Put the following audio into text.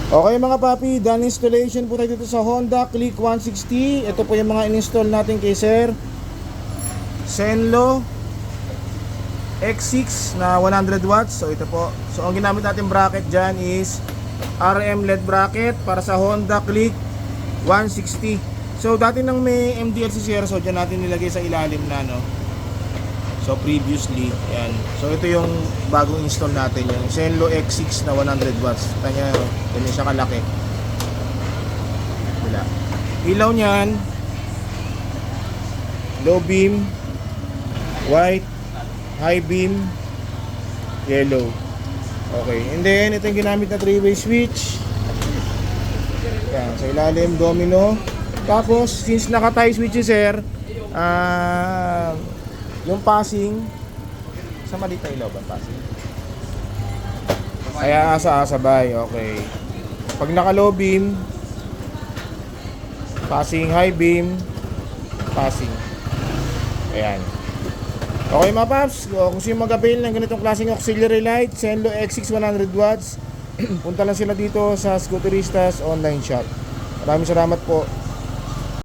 Okay mga papi, done installation po tayo dito sa Honda Click 160. Ito po yung mga in-install natin kay Sir Zenlo X6 na 100 watts. So ito po. So ang ginamit natin bracket dyan is RM LED bracket para sa Honda Click 160. So dati nang may MDL si Sir, so dyan natin nilagay sa ilalim na, no. So previously, yan. So ito yung bagong install natin, yung Zenlo X6 na 100 watts. Kanya, ganyan siya kalaki. Wala. Ilaw niyan, low beam, white, high beam, yellow. Okay, and then ito yung ginamit na 3-way switch. Yan, sa ilalim, domino. Tapos, since naka-tie switch si Sir, yung passing sa maliit na ilaw ba passing? Kaya asa-asabay, okay. Pag naka low beam, passing, high beam, passing. Ayan. Okay mga paps, kung sino mag-avail ng ganitong klaseng auxiliary light, Zenlo X6 100 watts, punta lang sila dito sa Scooteristas online shop. Maraming salamat po.